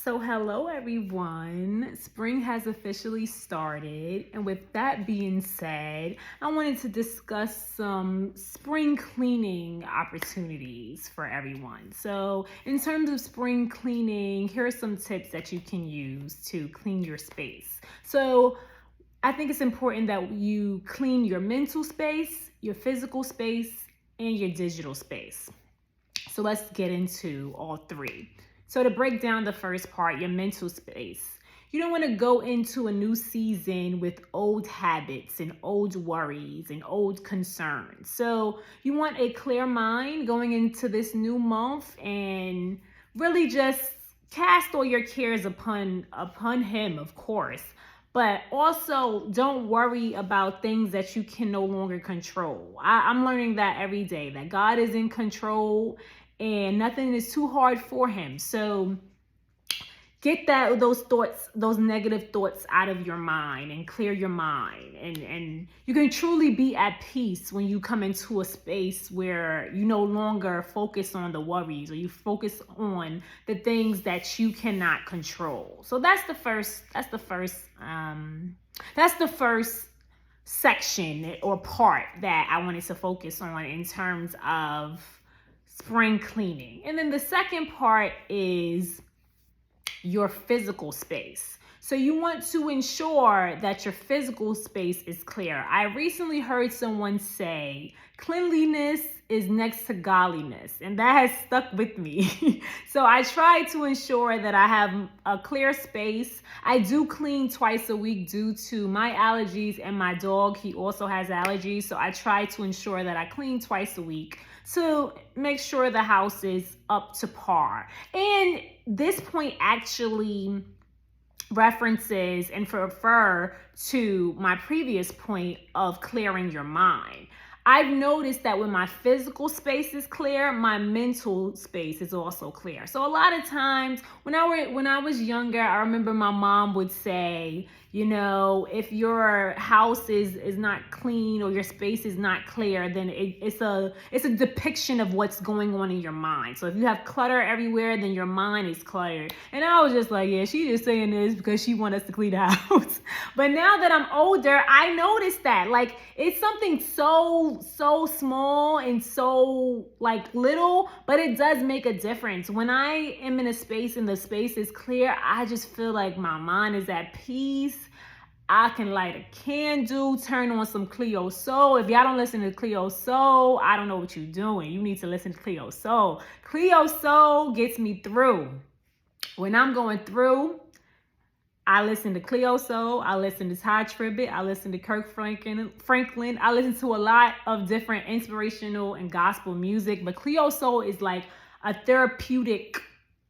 So, hello everyone. Spring has officially started, and with that being said, I wanted to discuss some spring cleaning opportunities for everyone. So, in terms of spring cleaning, here are some tips that you can use to clean your space. So, I think it's important that you clean your mental space, your physical space, and your digital space. So let's get into all three. So to break down the first part, your mental space. You don't want to go into a new season with old habits and old worries and old concerns. So you want a clear mind going into this new month and really just cast all your cares upon him, of course. But also don't worry about things that you can no longer control. I'm learning that every day, that God is in control and nothing is too hard for him. So get those negative thoughts out of your mind and clear your mind. And you can truly be at peace when you come into a space where you no longer focus on the worries or you focus on the things that you cannot control. So that's the first section or part that I wanted to focus on in terms of spring cleaning. And then the second part is your physical space. So you want to ensure that your physical space is clear. I recently heard someone say cleanliness is next to godliness, and that has stuck with me. So I try to ensure that I have a clear space. I do clean twice a week due to my allergies and my dog. He also has allergies. So I try to ensure that I clean twice a week to make sure the house is up to par. And this point actually references and refer to my previous point of clearing your mind. I've noticed that when my physical space is clear, my mental space is also clear. So a lot of times when I was younger, I remember my mom would say, if your house is not clean or your space is not clear, then it's a depiction of what's going on in your mind. So if you have clutter everywhere, then your mind is cluttered. And I was just like, yeah, she just saying this because she wants us to clean the house. But now that I'm older, I noticed that it's something so small and so little, but it does make a difference. When I am in a space and the space is clear, I just feel like my mind is at peace. I can light a candle, turn on some Cleo Soul. If y'all don't listen to Cleo Soul, I don't know what you're doing. You need to listen to Cleo Soul. Cleo Soul gets me through. When I'm going through, I listen to Cleo Soul, I listen to Ty Tribbett, I listen to Kirk Franklin. I listen to a lot of different inspirational and gospel music, but Cleo Soul is like a therapeutic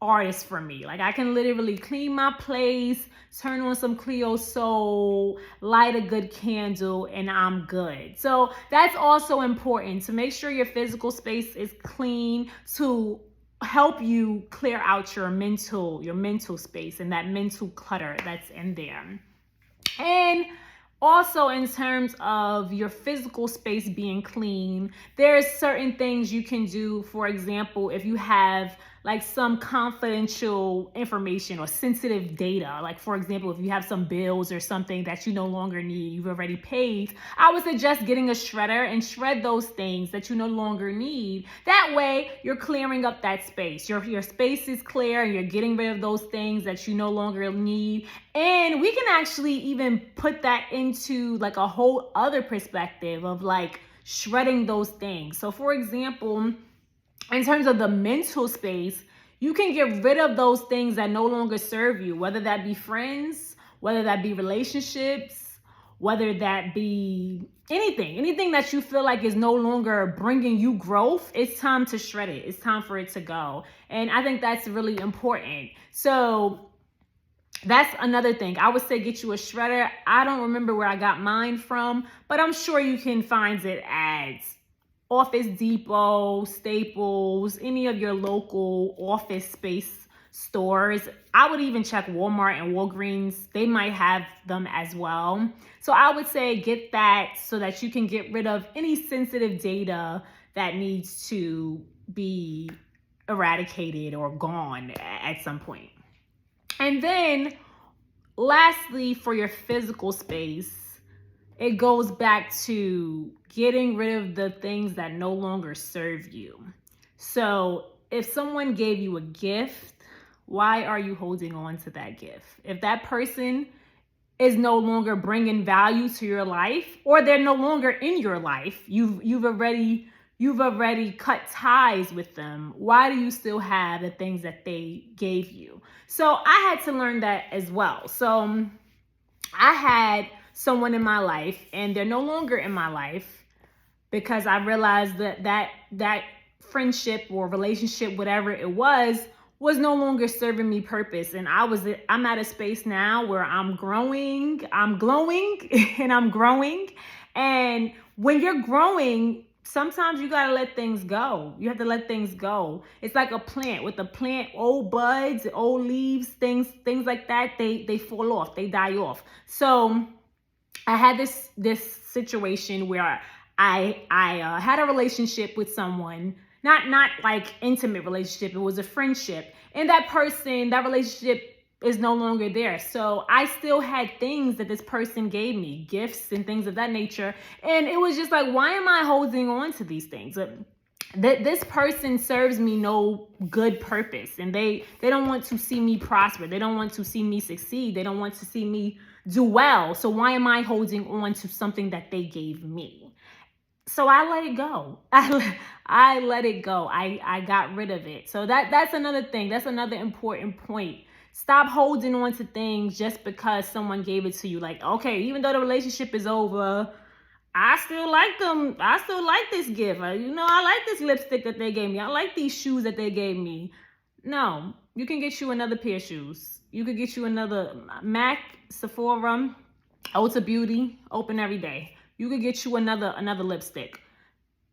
artist for me. I can literally clean my place, turn on some Cleo Soul, light a good candle, and I'm good. So that's also important, to make sure your physical space is clean, to help you clear out your mental space and that mental clutter that's in there. And also, in terms of your physical space being clean, there's certain things you can do. For example, if you have some confidential information or sensitive data, for example, if you have some bills or something that you no longer need, you've already paid, I would suggest getting a shredder and shred those things that you no longer need. That way, you're clearing up that space. Your space is clear and you're getting rid of those things that you no longer need. And we can actually even put that into a whole other perspective of shredding those things. So for example, in terms of the mental space, you can get rid of those things that no longer serve you, whether that be friends, whether that be relationships, whether that be anything that you feel like is no longer bringing you growth. It's time to shred it. It's time for it to go. And I think that's really important. So that's another thing. I would say get you a shredder. I don't remember where I got mine from, but I'm sure you can find it at Office Depot, Staples, any of your local office space stores. I would even check Walmart and Walgreens. They might have them as well. So I would say get that so that you can get rid of any sensitive data that needs to be eradicated or gone at some point. And then lastly, for your physical space, it goes back to getting rid of the things that no longer serve you. So if someone gave you a gift, why are you holding on to that gift? If that person is no longer bringing value to your life, or they're no longer in your life, you've already cut ties with them, why do you still have the things that they gave you? So I had to learn that as well. So I had someone in my life, and they're no longer in my life, because I realized that friendship or relationship, whatever it was no longer serving me purpose. And I'm at a space now where I'm growing, I'm glowing, and I'm growing. And when you're growing, sometimes you gotta let things go. You have to let things go. It's like a plant. With a plant, old buds, old leaves, things like that, they fall off, they die off. So I had this situation where I had a relationship with someone, not like intimate relationship. It was a friendship, and that relationship is no longer there. So I still had things that this person gave me, gifts and things of that nature, and it was just like, why am I holding on to these things? This person serves me no good purpose, and they don't want to see me prosper. They don't want to see me succeed. They don't want to see me do well. So why am I holding on to something that they gave me? So I let it go. I let it go. I got rid of it. So that's another thing. That's another important point. Stop holding on to things just because someone gave it to you. Like, okay, even though the relationship is over, I still like them. I still like this gift. I like this lipstick that they gave me. I like these shoes that they gave me. No, you can get you another pair of shoes. You could get you another MAC, Sephora, Ulta Beauty, open every day. You could get you another lipstick.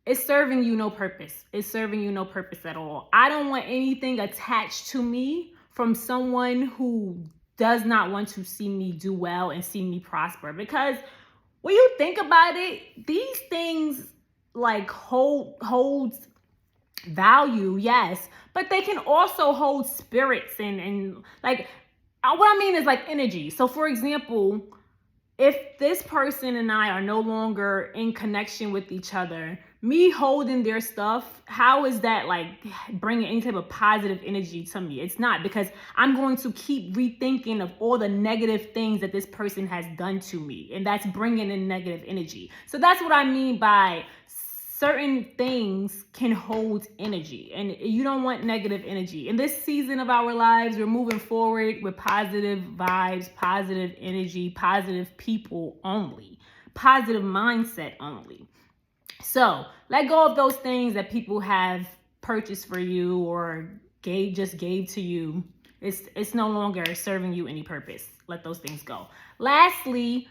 It's serving you no purpose. It's serving you no purpose at all. I don't want anything attached to me from someone who does not want to see me do well and see me prosper. Because when you think about it, these things like holds value, yes, but they can also hold spirits and like, what I mean is like energy. So for example, if this person and I are no longer in connection with each other, me holding their stuff, how is that like bringing any type of positive energy to me? It's not, because I'm going to keep rethinking of all the negative things that this person has done to me, and that's bringing in negative energy. So that's what I mean by certain things can hold energy, and you don't want negative energy. In this season of our lives, we're moving forward with positive vibes, positive energy, positive people only, positive mindset only. So let go of those things that people have purchased for you or gave to you. It's no longer serving you any purpose. Let those things go. Lastly,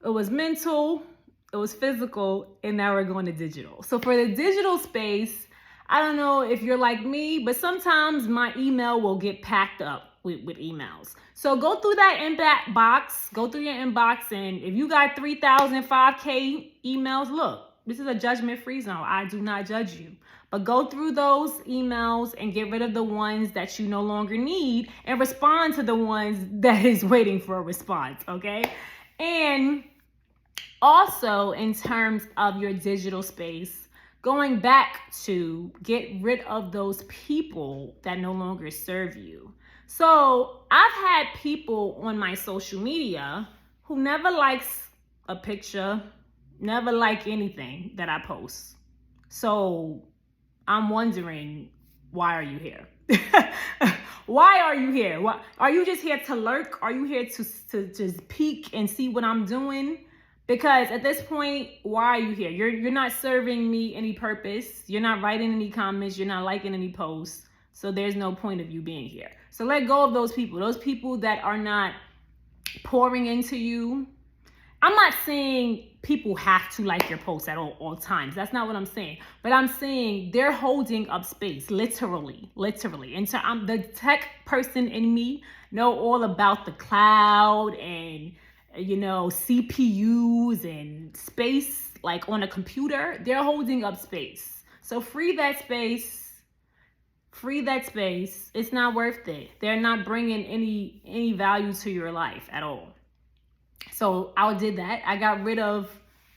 it was mental, it was physical, and now we're going to digital. So for the digital space, I don't know if you're like me, but sometimes my email will get packed up with emails. So go through that inbox, go through your inbox, and if you got 3,000, 5K emails, look, this is a judgment-free zone. I do not judge you. But go through those emails and get rid of the ones that you no longer need and respond to the ones that is waiting for a response, okay? And also, in terms of your digital space, going back to get rid of those people that no longer serve you. So I've had people on my social media who never likes a picture, never like anything that I post. So I'm wondering, why are you here? Why are you here? Why, are you just here to lurk? Are you here to just peek and see what I'm doing? Because at this point, why are you here? You're not serving me any purpose. You're not writing any comments. You're not liking any posts. So there's no point of you being here. So let go of those people that are not pouring into you. I'm not saying people have to like your posts at all times. That's not what I'm saying. But I'm saying they're holding up space, literally. And so I'm the tech person in me know all about the cloud and CPUs and space, like on a computer. They're holding up space. So free that space free that space. It's not worth it. They're not bringing any value to your life at all. So I did that. I got rid of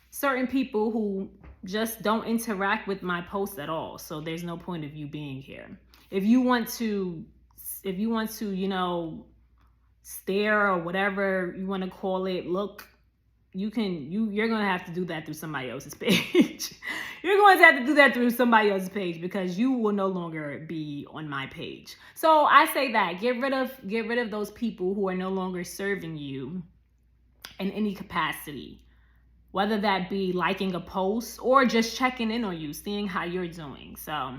certain people who just don't interact with my posts at all. So there's no point of you being here. If you want to, you know, stare or whatever you want to call it, look, you're going to have to do that through somebody else's page. You're going to have to do that through somebody else's page, because you will no longer be on my page. So I say that get rid of those people who are no longer serving you in any capacity, whether that be liking a post or just checking in on you, seeing how you're doing. So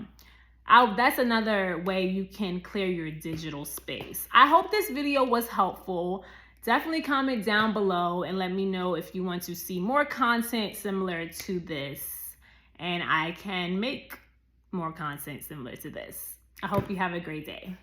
that's another way you can clear your digital space. I hope this video was helpful. Definitely comment down below and let me know if you want to see more content similar to this, and I can make more content similar to this. I hope you have a great day.